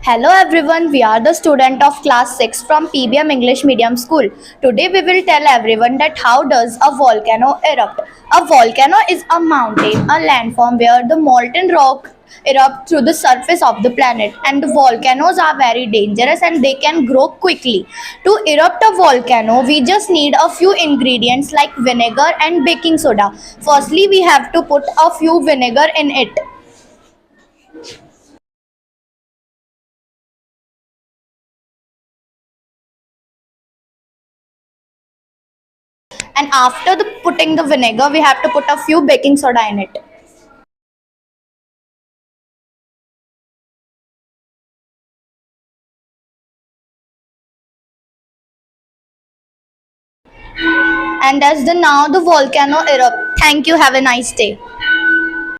Hello everyone, we are the student of class 6 from PBM English Medium School. Today we will tell everyone that how does a volcano erupt. A volcano is a mountain, a landform where the molten rock erupt through the surface of the planet, and the volcanoes are very dangerous and they can grow quickly. To erupt a volcano, we just need a few ingredients like vinegar and baking soda. Firstly, we have to put a few vinegar in it. And after putting the vinegar, we have to put a few baking soda in it. And as the now the volcano erupt. Thank you, have a nice day.